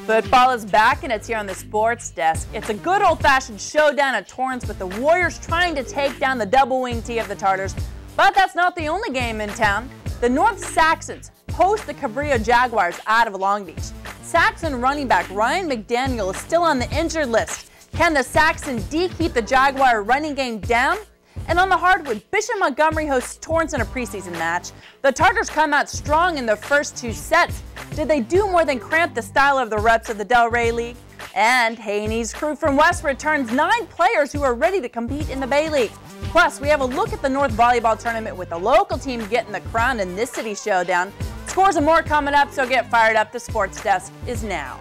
Football is back and it's here on the Sports Desk. It's a good old-fashioned showdown at Torrance with the Warriors trying to take down the double-wing tee of the Tartars. But that's not the only game in town. The North Saxons host the Cabrillo Jaguars out of Long Beach. Saxon running back Ryan McDaniel is still on the injured list. Can the Saxon D keep the Jaguar running game down? And on the hardwood, Bishop Montgomery hosts Torrance in a preseason match. The Tartars come out strong in the first two sets. Did they do more than cramp the style of the reps of the Delray League? And Haney's crew from West returns 9 players who are ready to compete in the Bay League. Plus, we have a look at the North Volleyball Tournament with the local team getting the crown in this city showdown. Scores and more coming up, so get fired up. The Sports Desk is now.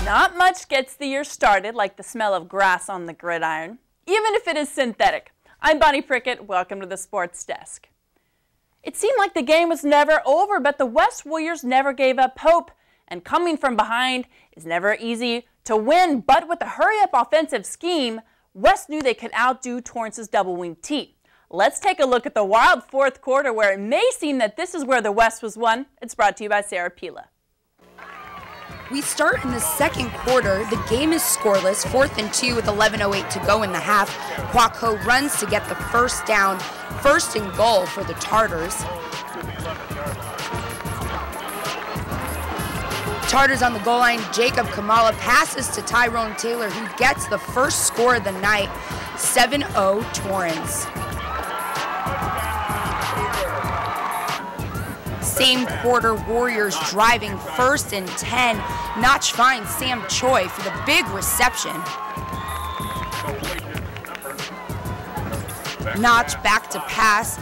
Not much gets the year started like the smell of grass on the gridiron, even if it is synthetic. I'm Bonnie Prickitt. Welcome to the Sports Desk. It seemed like the game was never over, but the West Warriors never gave up hope. And coming from behind is never easy to win, but with a hurry-up offensive scheme, West knew they could outdo Torrance's double-wing tee. Let's take a look at the wild fourth quarter where it may seem that this is where the West was won. It's brought to you by Sarah Pila. We start in the second quarter. The game is scoreless, 4th and 2 with 11:08 to go in the half. Quaco runs to get the first down, 1st and goal for the Tartars. Tartars on the goal line. Jacob Kamala passes to Tyrone Taylor, who gets the first score of the night, 7-0 Torrance. Same quarter, Warriors driving 1st and 10. Notch finds Sam Choi for the big reception. Notch back to pass.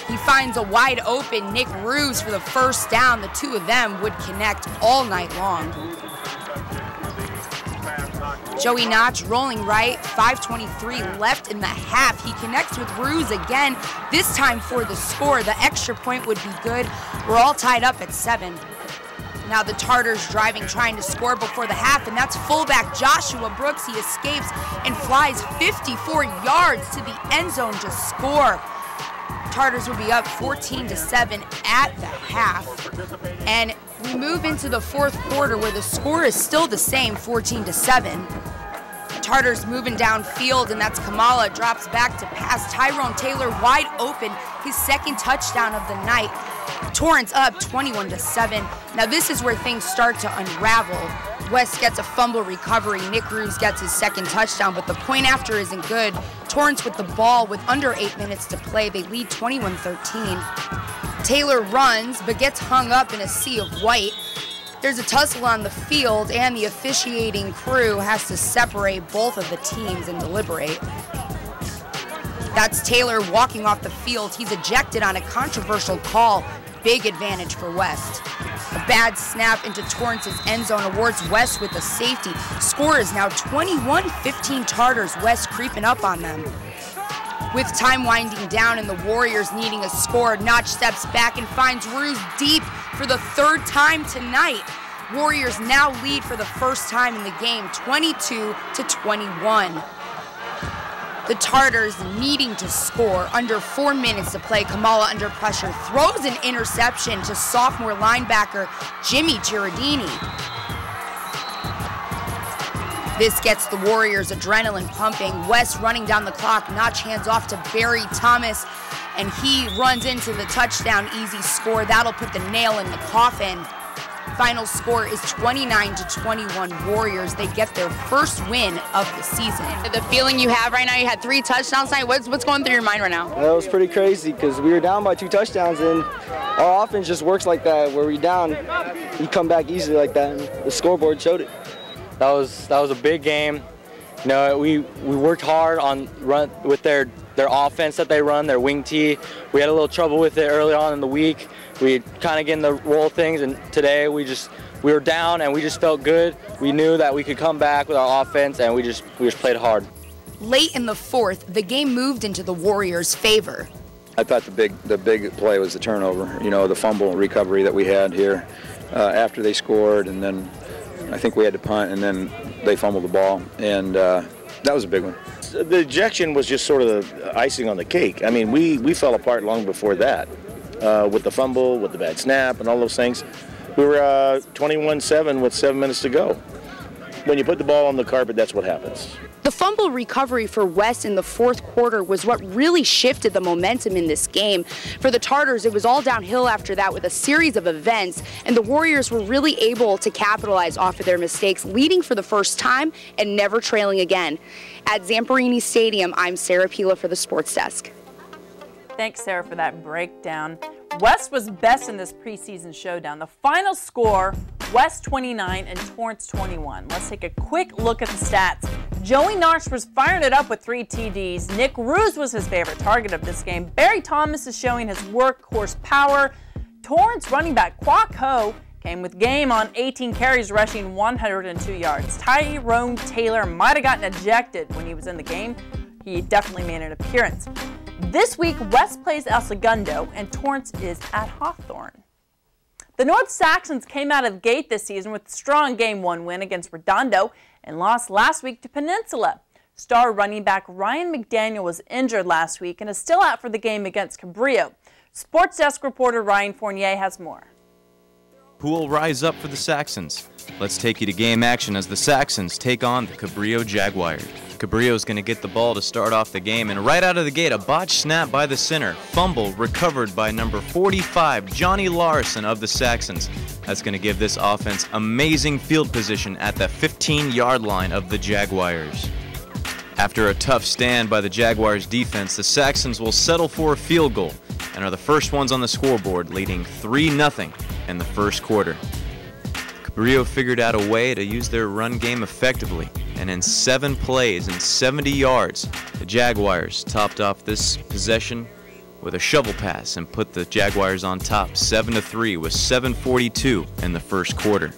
He finds a wide open Nick Ruse for the first down. The two of them would connect all night long. Joey Notch rolling right, 5:23 left in the half. He connects with Ruse again, this time for the score. The extra point would be good. We're all tied up at 7. Now the Tartars driving, trying to score before the half, and that's fullback Joshua Brooks. He escapes and flies 54 yards to the end zone to score. Tartars will be up 14-7 at the half. And we move into the fourth quarter where the score is still the same, 14-7. Tartars moving downfield, and that's Kamala, drops back to pass. Tyrone Taylor wide open, his second touchdown of the night. Torrance up 21-7. Now this is where things start to unravel. West gets a fumble recovery. Nick Ruse gets his second touchdown, but the point after isn't good. Torrance with the ball with under 8 minutes to play. They lead 21-13. Taylor runs, but gets hung up in a sea of white. There's a tussle on the field, and the officiating crew has to separate both of the teams and deliberate. That's Taylor walking off the field. He's ejected on a controversial call. Big advantage for West. A bad snap into Torrance's end zone awards West with a safety. Score is now 21-15 Tartars. West creeping up on them. With time winding down and the Warriors needing a score, Notch steps back and finds Ruse deep for the 3rd time tonight. Warriors now lead for the first time in the game, 22-21. The Tartars needing to score, under 4 minutes to play. Kamala under pressure, throws an interception to sophomore linebacker Jimmy Giardini. This gets the Warriors' adrenaline pumping. West running down the clock. Notch hands off to Barry Thomas, and he runs into the touchdown. Easy score. That'll put the nail in the coffin. Final score is 29-21 Warriors. They get their first win of the season. The feeling you have right now, you had 3 touchdowns tonight. What's going through your mind right now? That was pretty crazy because we were down by 2 touchdowns, and our offense just works like that. Where we're down, you come back easily like that, and the scoreboard showed it. That was a big game. You know, we worked hard on run with their offense that they run, their wing tee. We had a little trouble with it early on in the week. We kind of getting the roll of things, and today we were down and we just felt good. We knew that we could come back with our offense, and we just played hard. Late in the fourth, the game moved into the Warriors' favor. I thought the big play was the turnover, you know, the fumble recovery that we had here after they scored, and then I think we had to punt, and then they fumbled the ball, and that was a big one. The ejection was just sort of the icing on the cake. I mean, we fell apart long before that with the fumble, with the bad snap, and all those things. We were 21-7 with 7 minutes to go. When you put the ball on the carpet, that's what happens. The fumble recovery for West in the fourth quarter was what really shifted the momentum in this game. For the Tartars, it was all downhill after that with a series of events, and the Warriors were really able to capitalize off of their mistakes, leading for the first time and never trailing again. At Zamperini Stadium, I'm Sarah Pila for the Sports Desk. Thanks, Sarah, for that breakdown. West was best in this preseason showdown. The final score, West 29 and Torrance 21. Let's take a quick look at the stats. Joey Narsh was firing it up with 3 TDs. Nick Ruse was his favorite target of this game. Barry Thomas is showing his workhorse power. Torrance running back Kwok Ho came with game on 18 carries, rushing 102 yards. Tyrone Taylor might have gotten ejected when he was in the game. He definitely made an appearance. This week, West plays El Segundo, and Torrance is at Hawthorne. The North Saxons came out of the gate this season with a strong Game 1 win against Redondo and lost last week to Peninsula. Star running back Ryan McDaniel was injured last week and is still out for the game against Cabrillo. Sports Desk reporter Ryan Fournier has more. Who will rise up for the Saxons? Let's take you to game action as the Saxons take on the Cabrillo Jaguars. Cabrillo's going to get the ball to start off the game, and right out of the gate, a botched snap by the center. Fumble recovered by number 45, Johnny Larson of the Saxons. That's going to give this offense amazing field position at the 15-yard line of the Jaguars. After a tough stand by the Jaguars defense, the Saxons will settle for a field goal and are the first ones on the scoreboard, leading 3-0 in the first quarter. Cabrillo figured out a way to use their run game effectively, and in 7 plays and 70 yards, the Jaguars topped off this possession with a shovel pass and put the Jaguars on top 7-3 with 7:42 in the first quarter.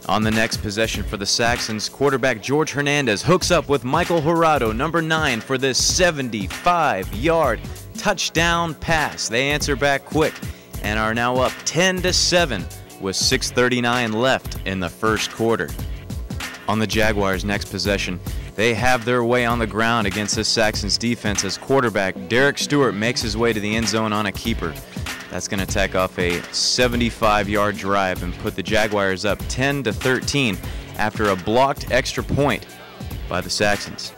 On the next possession for the Saxons, quarterback George Hernandez hooks up with Michael Jurado, number 9, for this 75-yard touchdown pass. They answer back quick and are now up 10-7 with 6:39 left in the first quarter. On the Jaguars' next possession, they have their way on the ground against the Saxons defense as quarterback Derek Stewart makes his way to the end zone on a keeper. That's going to tack off a 75-yard drive and put the Jaguars up 10-13 after a blocked extra point by the Saxons.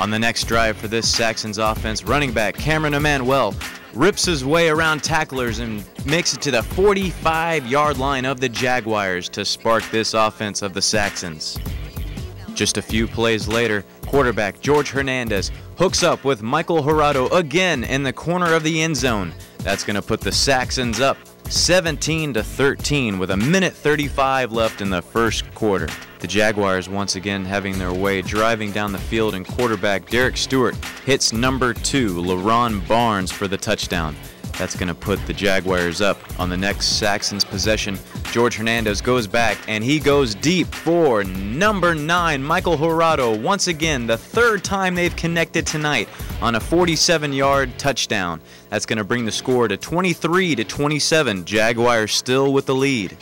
On the next drive for this Saxons offense, running back Cameron Emanuel rips his way around tacklers and makes it to the 45-yard line of the Jaguars to spark this offense of the Saxons. Just a few plays later, quarterback George Hernandez hooks up with Michael Jurado again in the corner of the end zone. That's going to put the Saxons up 17-13 with 1:35 left in the first quarter. The Jaguars once again having their way driving down the field, and quarterback Derek Stewart hits number 2, LaRon Barnes, for the touchdown. That's going to put the Jaguars up. On the next Saxons possession, George Hernandez goes back and he goes deep for number 9, Michael Jurado. Once again, the 3rd time they've connected tonight on a 47-yard touchdown. That's going to bring the score to 23-27. Jaguars still with the lead.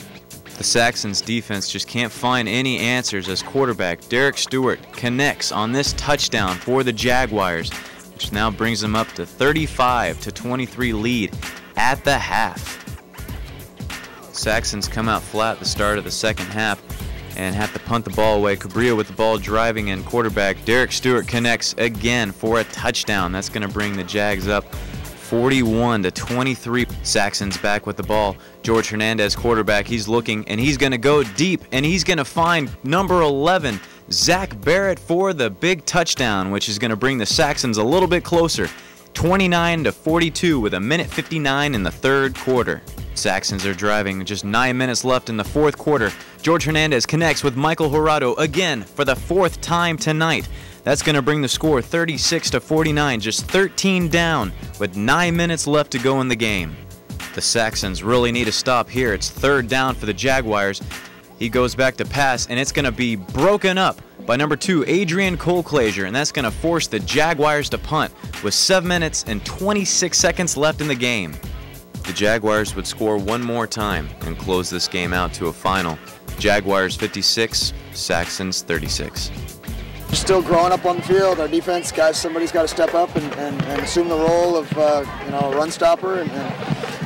The Saxons defense just can't find any answers as quarterback Derek Stewart connects on this touchdown for the Jaguars, which now brings them up to 35-23 lead at the half. Saxons come out flat at the start of the second half and have to punt the ball away. Cabrillo with the ball driving, and quarterback Derek Stewart connects again for a touchdown. That's going to bring the Jags up 41-23. Saxons back with the ball. George Hernandez, quarterback, he's looking and he's going to go deep and he's going to find number 11, Zach Barrett, for the big touchdown, which is going to bring the Saxons a little bit closer, 29-42 with 1:59 in the third quarter. Saxons are driving, just 9 minutes left in the fourth quarter. George Hernandez connects with Michael Jurado again for the 4th time tonight. That's going to bring the score 36-49, just 13 down with 9 minutes left to go in the game. The Saxons really need to stop here. It's 3rd down for the Jaguars. He goes back to pass, and it's going to be broken up by number 2, Adrian Colclazier, and that's going to force the Jaguars to punt with 7 minutes and 26 seconds left in the game. The Jaguars would score one more time and close this game out to a final. Jaguars 56, Saxons 36. We're still growing up on the field. Our defense, guys, somebody's got to step up and assume the role of a run stopper, and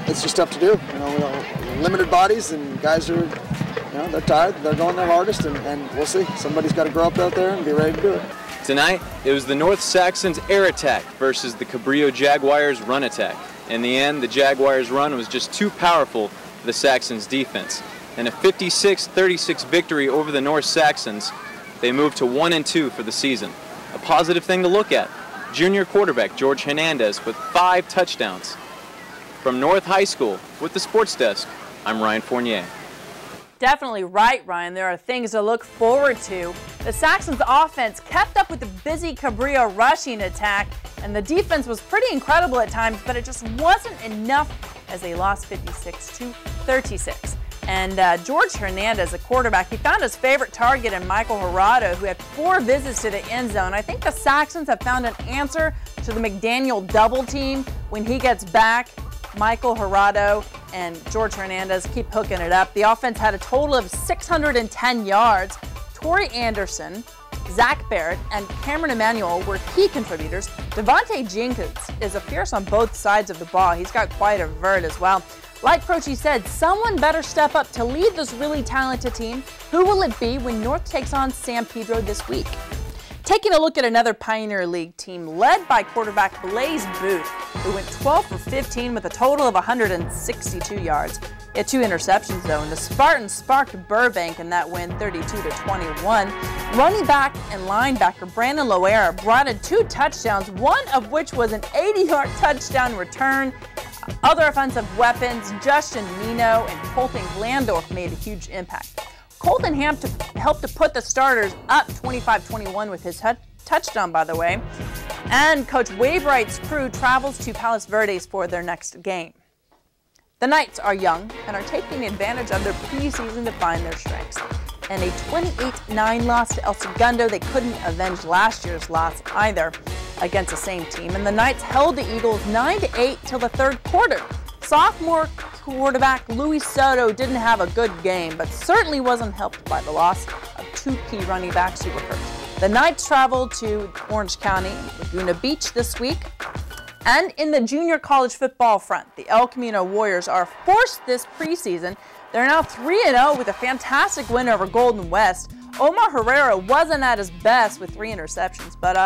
it's just tough to do. We limited bodies, and guys are, they're tired. They're going their hardest, and we'll see. Somebody's got to grow up out there and be ready to do it. Tonight, it was the North Saxons air attack versus the Cabrillo Jaguars run attack. In the end, the Jaguars run was just too powerful for the Saxons defense. In a 56-36 victory over the North Saxons, they moved to 1-2 for the season. A positive thing to look at. Junior quarterback George Hernandez with 5 touchdowns. From North High School with the Sports Desk, I'm Ryan Fournier. Definitely right, Ryan. There are things to look forward to. The Saxons offense kept up with the busy Cabrillo rushing attack, and the defense was pretty incredible at times, but it just wasn't enough as they lost 56-36. And George Hernandez, a quarterback, he found his favorite target in Michael Gerardo, who had 4 visits to the end zone. I think the Saxons have found an answer to the McDaniel double team. When he gets back, Michael Gerardo and George Hernandez keep hooking it up. The offense had a total of 610 yards. Torrey Anderson, Zach Barrett, and Cameron Emanuel were key contributors. Devontae Jenkins is a fierce on both sides of the ball. He's got quite a vert as well. Like Croce said, someone better step up to lead this really talented team. Who will it be when North takes on San Pedro this week? Taking a look at another Pioneer League team led by quarterback Blaze Booth, who went 12 for 15 with a total of 162 yards. He had 2 interceptions though, and the Spartans sparked Burbank in that win 32-21. Running back and linebacker Brandon Loera brought in 2 touchdowns, one of which was an 80-yard touchdown return. Other offensive weapons, Justin Nino and Colton Glandorf made a huge impact. Colton helped to put the starters up 25-21 with his touchdown, by the way. And Coach Wainwright's crew travels to Palos Verdes for their next game. The Knights are young and are taking advantage of their preseason to find their strengths. And a 28-9 loss to El Segundo, they couldn't avenge last year's loss either against the same team. And the Knights held the Eagles 9-8 till the 3rd quarter. Sophomore quarterback Luis Soto didn't have a good game, but certainly wasn't helped by the loss of 2 key running backs who were hurt. The Knights traveled to Orange County, Laguna Beach this week. And in the junior college football front, the El Camino Warriors are forced this preseason. They're now 3-0 with a fantastic win over Golden West. Omar Herrera wasn't at his best with 3 interceptions, but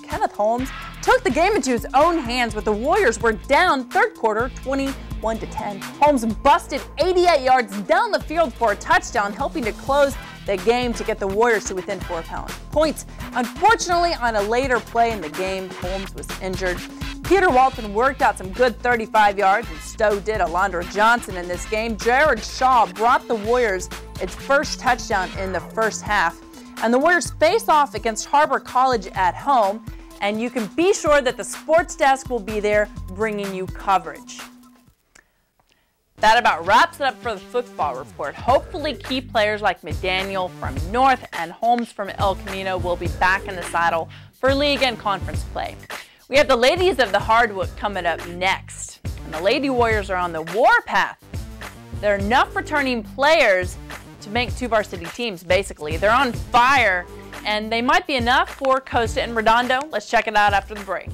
Kenneth Holmes took the game into his own hands, but the Warriors were down 3rd quarter 21-10. Holmes busted 88 yards down the field for a touchdown, helping to close the game to get the Warriors to within 4 points. Unfortunately, on a later play in the game, Holmes was injured. Peter Walton worked out some good 35 yards, and so did Alondra Johnson in this game. Jared Shaw brought the Warriors its first touchdown in the first half. And the Warriors face off against Harbor College at home, and you can be sure that the Sports Desk will be there bringing you coverage. That about wraps it up for the football report. Hopefully key players like McDaniel from North and Holmes from El Camino will be back in the saddle for league and conference play. We have the ladies of the hardwood coming up next. And the Lady Warriors are on the warpath. There are enough returning players to make 2 varsity teams, basically. They're on fire, and they might be enough for Costa and Redondo. Let's check it out after the break.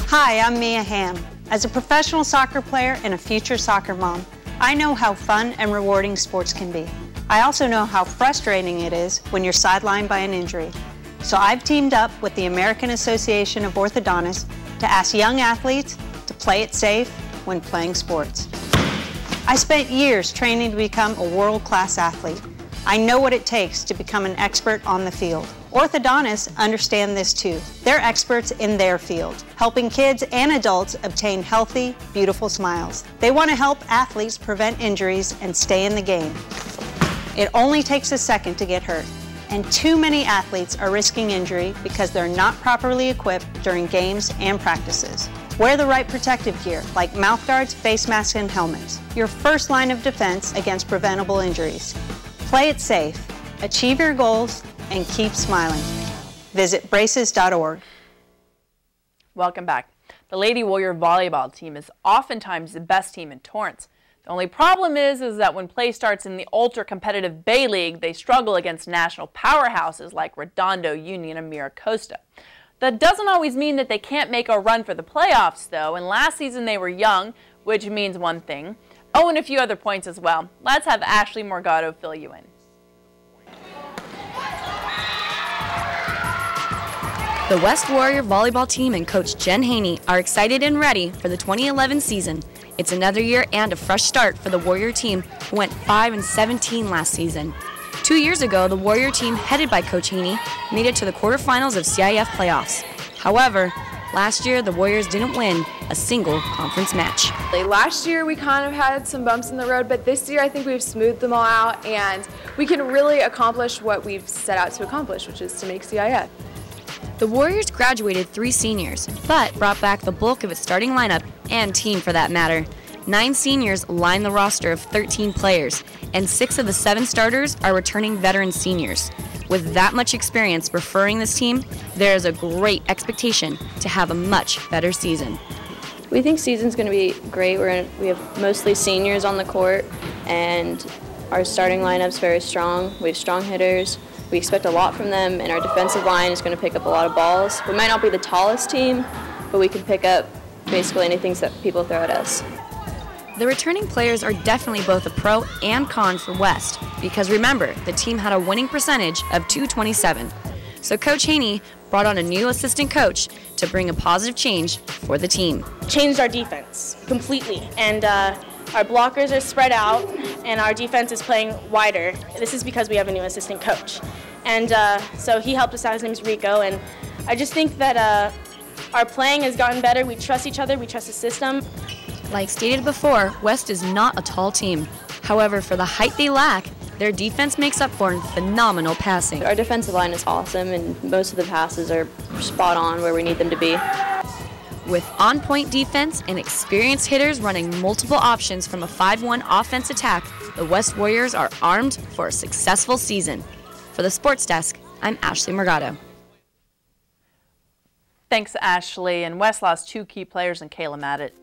Hi, I'm Mia Hamm. As a professional soccer player and a future soccer mom, I know how fun and rewarding sports can be. I also know how frustrating it is when you're sidelined by an injury. So I've teamed up with the American Association of Orthodontists to ask young athletes to play it safe when playing sports. I spent years training to become a world-class athlete. I know what it takes to become an expert on the field. Orthodontists understand this too. They're experts in their field, helping kids and adults obtain healthy, beautiful smiles. They want to help athletes prevent injuries and stay in the game. It only takes a second to get hurt, and too many athletes are risking injury because they're not properly equipped during games and practices. Wear the right protective gear, like mouthguards, face masks, and helmets. Your first line of defense against preventable injuries. Play it safe. Achieve your goals and keep smiling. Visit braces.org. Welcome back. The Lady Warrior volleyball team is oftentimes the best team in Torrance. The only problem is that when play starts in the ultra-competitive Bay League, they struggle against national powerhouses like Redondo, Union, and Mira Costa. That doesn't always mean that they can't make a run for the playoffs, though, and last season they were young, which means one thing. Oh, and a few other points as well. Let's have Ashley Morgado fill you in. The West Warrior volleyball team and coach Jen Haney are excited and ready for the 2011 season. It's another year and a fresh start for the Warrior team, who went 5-17 last season. 2 years ago, the Warrior team, headed by Coach Haney, made it to the quarterfinals of CIF playoffs. However, last year, the Warriors didn't win a single conference match. Last year, we kind of had some bumps in the road, but this year, I think we've smoothed them all out, and we can really accomplish what we've set out to accomplish, which is to make CIF. The Warriors graduated 3 seniors, but brought back the bulk of its starting lineup and team for that matter. 9 seniors line the roster of 13 players, and 6 of the 7 starters are returning veteran seniors. With that much experience referring this team, there is a great expectation to have a much better season. We think season's going to be great. We have mostly seniors on the court, and our starting lineup's very strong. We have strong hitters. We expect a lot from them, and our defensive line is going to pick up a lot of balls. We might not be the tallest team, but we can pick up basically anything that people throw at us. The returning players are definitely both a pro and con for West, because remember, the team had a winning percentage of .227. So Coach Haney brought on a new assistant coach to bring a positive change for the team. Changed our defense completely, and our blockers are spread out, and our defense is playing wider. This is because we have a new assistant coach. And so he helped us out. His name is Rico, and I just think that our playing has gotten better. We trust each other. We trust the system. Like stated before, West is not a tall team. However, for the height they lack, their defense makes up for phenomenal passing. Our defensive line is awesome, and most of the passes are spot on where we need them to be. With on-point defense and experienced hitters running multiple options from a 5-1 offense attack, the West Warriors are armed for a successful season. For the Sports Desk, I'm Ashley Morgado. Thanks, Ashley. And West lost 2 key players in Kayla Maddox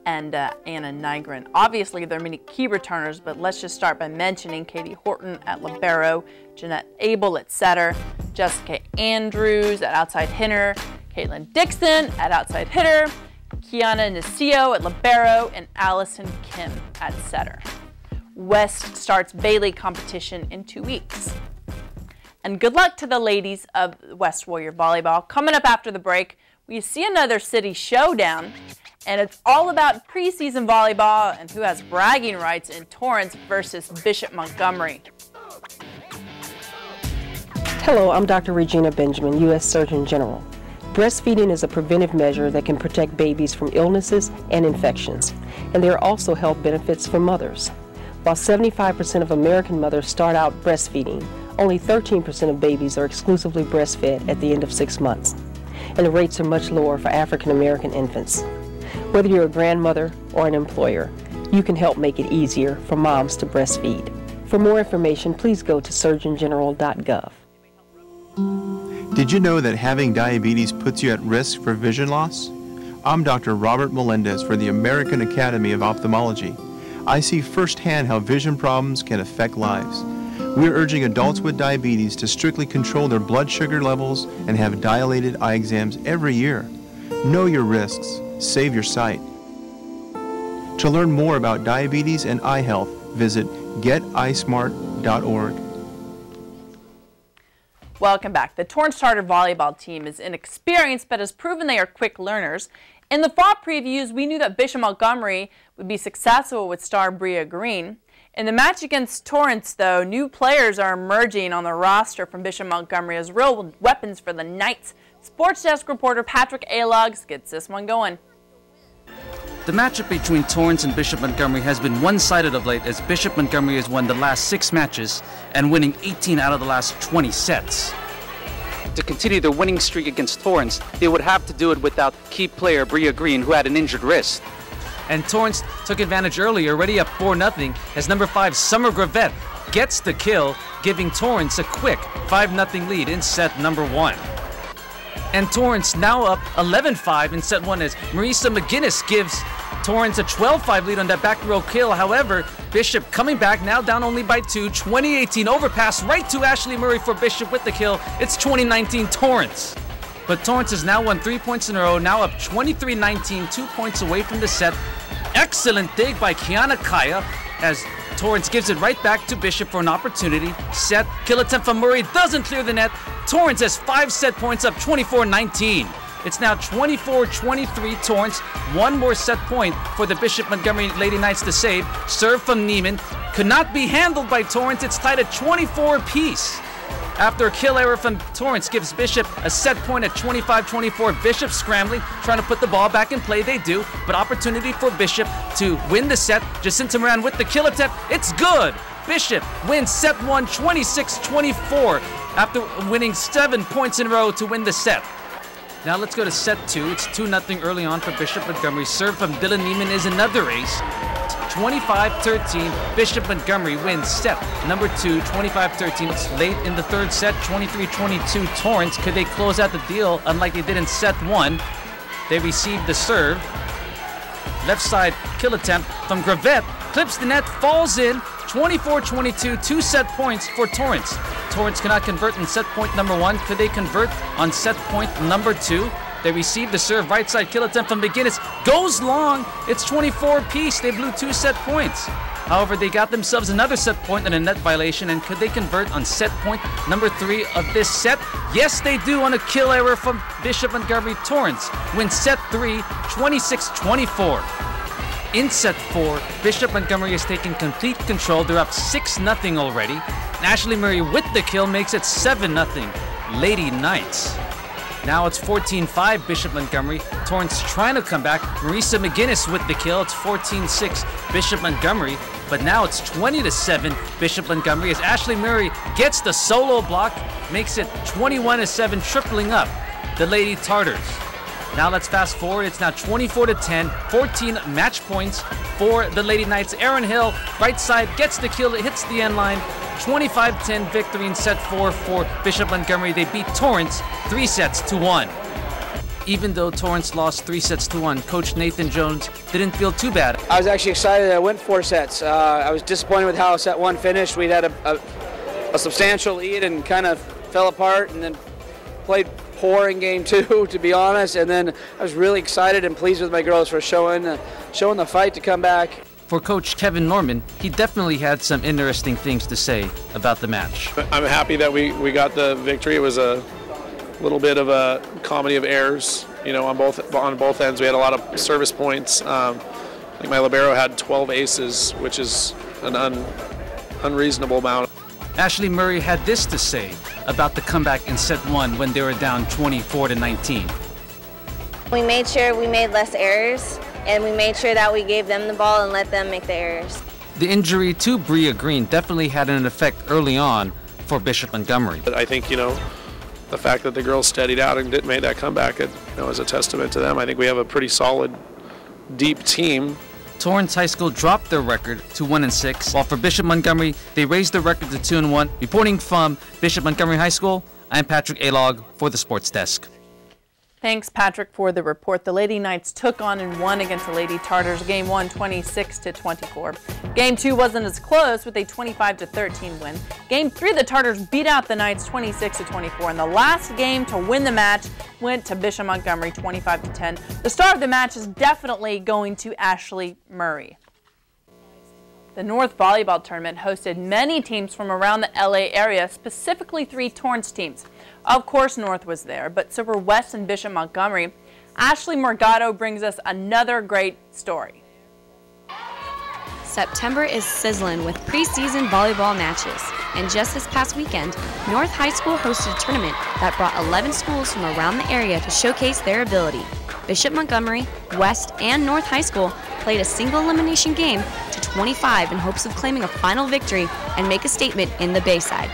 and Anna Nygren. Obviously, there are many key returners, but let's just start by mentioning Katie Horton at libero, Jeanette Abel at setter, Jessica Andrews at outside hitter, Caitlin Dixon at outside hitter, Kiana Nacio at libero, and Allison Kim at setter. West starts Bay League competition in 2 weeks. And good luck to the ladies of West Warrior Volleyball. Coming up after the break, we see another city showdown, and it's all about preseason volleyball and who has bragging rights in Torrance versus Bishop Montgomery. Hello, I'm Dr. Regina Benjamin, U.S. Surgeon General. Breastfeeding is a preventive measure that can protect babies from illnesses and infections, and there are also health benefits for mothers. While 75% of American mothers start out breastfeeding, only 13% of babies are exclusively breastfed at the end of 6 months, and the rates are much lower for African American infants. Whether you're a grandmother or an employer, you can help make it easier for moms to breastfeed. For more information, please go to surgeongeneral.gov. Did you know that having diabetes puts you at risk for vision loss? I'm Dr. Robert Melendez for the American Academy of Ophthalmology. I see firsthand how vision problems can affect lives. We're urging adults with diabetes to strictly control their blood sugar levels and have dilated eye exams every year. Know your risks. Save your sight. To learn more about diabetes and eye health, visit geteyesmart.org. Welcome back. The Torrance Charter volleyball team is inexperienced but has proven they are quick learners. In the fall previews, we knew that Bishop Montgomery would be successful with star Bria Green. In the match against Torrance, though, new players are emerging on the roster from Bishop Montgomery as real weapons for the Knights. Sports Desk reporter Patrick Alogs gets this one going. The matchup between Torrance and Bishop Montgomery has been one-sided of late, as Bishop Montgomery has won the last 6 matches and winning 18 out of the last 20 sets. To continue their winning streak against Torrance, they would have to do it without key player Bria Green, who had an injured wrist. and Torrance took advantage early, already up 4-0, as number 5 Summer Gravette gets the kill, giving Torrance a quick 5-0 lead in set number 1. And Torrance now up 11-5 in set 1 as Marisa McGinnis gives Torrance a 12-5 lead on that back row kill. However, Bishop coming back, now down only by 2. 2018 overpass right to Ashley Murray for Bishop with the kill. It's 2019 Torrance. But Torrance has now won 3 points in a row, now up 23-19, 2 points away from the set. Excellent dig by Kiana Kaya as Torrance gives it right back to Bishop for an opportunity. Set, kill attempt from Murray, doesn't clear the net. Torrance has 5 set points, up 24-19. It's now 24-23 Torrance. 1 more set point for the Bishop Montgomery Lady Knights to save. Serve from Neiman. Could not be handled by Torrance. It's tied at 24 apiece. After a kill error from Torrance gives Bishop a set point at 25-24. Bishop scrambling, trying to put the ball back in play. They do, but opportunity for Bishop to win the set. Jacinta Moran with the kill attempt. It's good. Bishop wins set 1, 26-24, after winning 7 points in a row to win the set. Now let's go to set 2. It's 2-0 early on for Bishop Montgomery. Serve from Dylan Neiman is another ace. 25-13, Bishop Montgomery wins set number 2, 25-13. It's late in the third set, 23-22 Torrance. Could they close out the deal unlike they did in set 1? They receive the serve. Left side kill attempt from Gravette. Clips the net, falls in. 24-22, 2 set points for Torrance. Torrance cannot convert in set point number 1. Could they convert on set point number 2? They receive the serve, right side kill attempt from McGinnis. Goes long. It's 24 apiece. They blew 2 set points. However, they got themselves another set point and a net violation. And could they convert on set point number 3 of this set? Yes, they do on a kill error from Bishop Montgomery. Torrance wins set 3, 26-24. In set 4, Bishop Montgomery is taking complete control. They're up 6-0 already. Ashley Murray with the kill makes it 7-0 Lady Knights. Now it's 14-5 Bishop Montgomery. Torrance trying to come back. Marisa McGinnis with the kill. It's 14-6 Bishop Montgomery. But now it's 20-7 Bishop Montgomery as Ashley Murray gets the solo block. Makes it 21-7, tripling up the Lady Tartars. Now let's fast forward. It's now 24-10, 14 match points for the Lady Knights. Aaron Hill, right side, gets the kill. It hits the end line. 25-10 victory in set 4 for Bishop Montgomery. They beat Torrance 3-1. Even though Torrance lost 3-1, Coach Nathan Jones didn't feel too bad. I was actually excited that I went 4 sets. I was disappointed with how set 1 finished. We'd had a substantial lead and kind of fell apart, and then played poor in game 2, to be honest. And then I was really excited and pleased with my girls for showing the fight to come back. For Coach Kevin Norman, he definitely had some interesting things to say about the match. I'm happy that we got the victory. It was a little bit of a comedy of errors, you know, on both ends. We had a lot of service points. I think my libero had 12 aces, which is an unreasonable amount. Ashley Murray had this to say about the comeback in set 1 when they were down 24-19. We made sure we made less errors, and we made sure that we gave them the ball and let them make the errors. The injury to Bria Green definitely had an effect early on for Bishop Montgomery. But I think, you know, the fact that the girls steadied out and didn't make that comeback, it, you know, is a testament to them. I think we have a pretty solid, deep team. Torrance High School dropped their record to 1-6, while for Bishop Montgomery, they raised their record to 2-1. Reporting from Bishop Montgomery High School, I'm Patrick Alog for the Sports Desk. Thanks, Patrick, for the report. The Lady Knights took on and won against the Lady Tartars. Game 1, 26-24. Game 2 wasn't as close with a 25-13 win. Game 3, the Tartars beat out the Knights 26-24. And the last game to win the match went to Bishop Montgomery 25-10. The star of the match is definitely going to Ashley Murray. The North Volleyball Tournament hosted many teams from around the LA area, specifically 3 Torrance teams. Of course, North was there, but so were West and Bishop Montgomery. Ashley Morgado brings us another great story. September is sizzling with preseason volleyball matches. And just this past weekend, North High School hosted a tournament that brought 11 schools from around the area to showcase their ability. Bishop Montgomery, West, and North High School played a single elimination game to 25 in hopes of claiming a final victory and make a statement in the Bayside.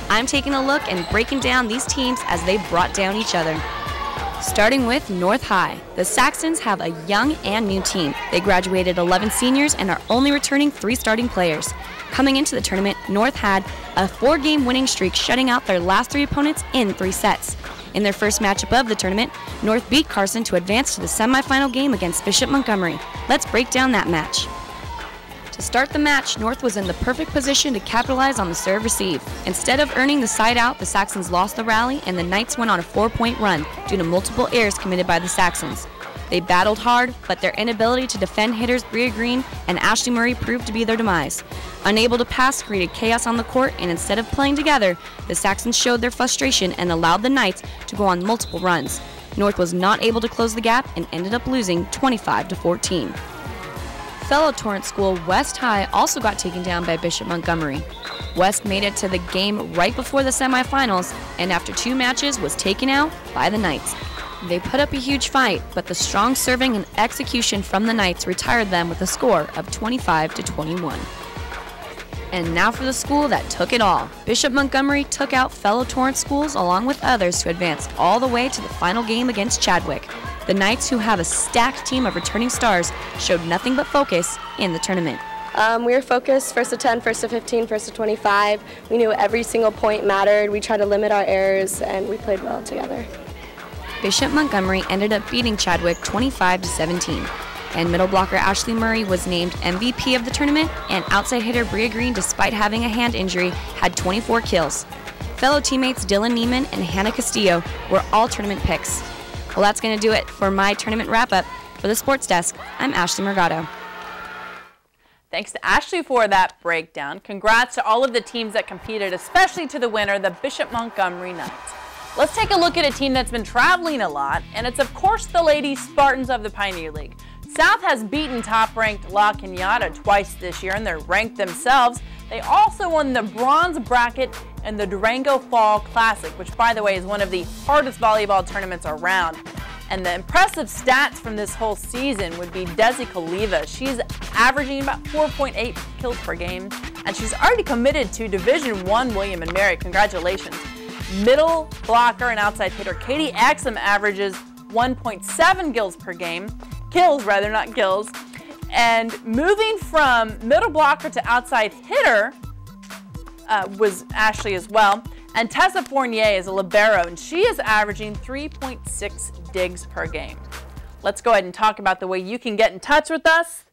I'm taking a look and breaking down these teams as they brought down each other. Starting with North High, the Saxons have a young and new team. They graduated 11 seniors and are only returning 3 starting players. Coming into the tournament, North had a 4-game winning streak, shutting out their last 3 opponents in 3 sets. In their first matchup of the tournament, North beat Carson to advance to the semifinal game against Bishop Montgomery. Let's break down that match. To start the match, North was in the perfect position to capitalize on the serve receive. Instead of earning the side out, the Saxons lost the rally and the Knights went on a 4-point run due to multiple errors committed by the Saxons. They battled hard, but their inability to defend hitters Bria Green and Ashley Murray proved to be their demise. Unable to pass created chaos on the court, and instead of playing together, the Saxons showed their frustration and allowed the Knights to go on multiple runs. North was not able to close the gap and ended up losing 25-14. Fellow Torrance school West High also got taken down by Bishop Montgomery. West made it to the game right before the semifinals, and after 2 matches was taken out by the Knights. They put up a huge fight, but the strong serving and execution from the Knights retired them with a score of 25-21. And now for the school that took it all. Bishop Montgomery took out fellow Torrance schools along with others to advance all the way to the final game against Chadwick. The Knights, who have a stacked team of returning stars, showed nothing but focus in the tournament. We were focused, first to 10, first to 15, first to 25. We knew every single point mattered. We tried to limit our errors, and we played well together. Bishop Montgomery ended up beating Chadwick 25-17. And middle blocker Ashley Murray was named MVP of the tournament, and outside hitter Bria Green, despite having a hand injury, had 24 kills. Fellow teammates Dylan Neiman and Hannah Castillo were all tournament picks. Well, that's going to do it for my tournament wrap-up. For the Sports Desk, I'm Ashley Mergado. Thanks to Ashley for that breakdown. Congrats to all of the teams that competed, especially to the winner, the Bishop Montgomery Knights. Let's take a look at a team that's been traveling a lot, and it's of course the Lady Spartans of the Pioneer League. South has beaten top-ranked La Cañada twice this year, and they're ranked themselves. They also won the bronze bracket in the Durango Fall Classic, which, by the way, is one of the hardest volleyball tournaments around. And the impressive stats from this whole season would be Desi Kaliva. She's averaging about 4.8 kills per game, and she's already committed to Division I William & Mary. Congratulations. Middle blocker and outside hitter Katie Exum averages 1.7 kills per game. Kills, rather, not gills. And moving from middle blocker to outside hitter was Ashley as well. And Tessa Fournier is a libero, and she is averaging 3.6 digs per game. Let's go ahead and talk about the way you can get in touch with us.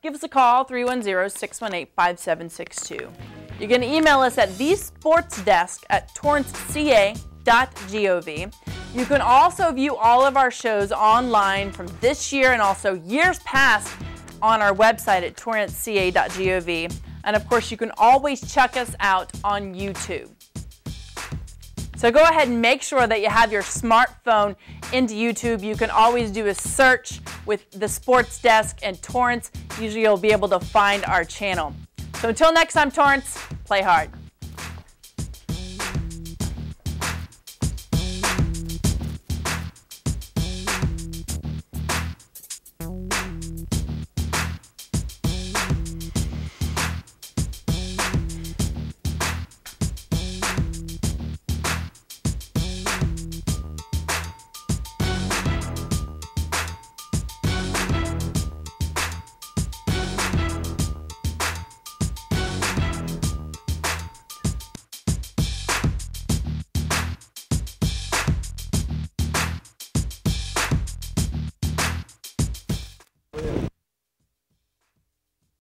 Give us a call, 310-618-5762. You can email us at thesportsdesk@torranceca.gov. You can also view all of our shows online from this year and also years past on our website at torranceca.gov. And of course, you can always check us out on YouTube. So go ahead and make sure that you have your smartphone into YouTube. You can always do a search with the Sports Desk and Torrance. Usually you'll be able to find our channel. So until next time, Torrance, play hard.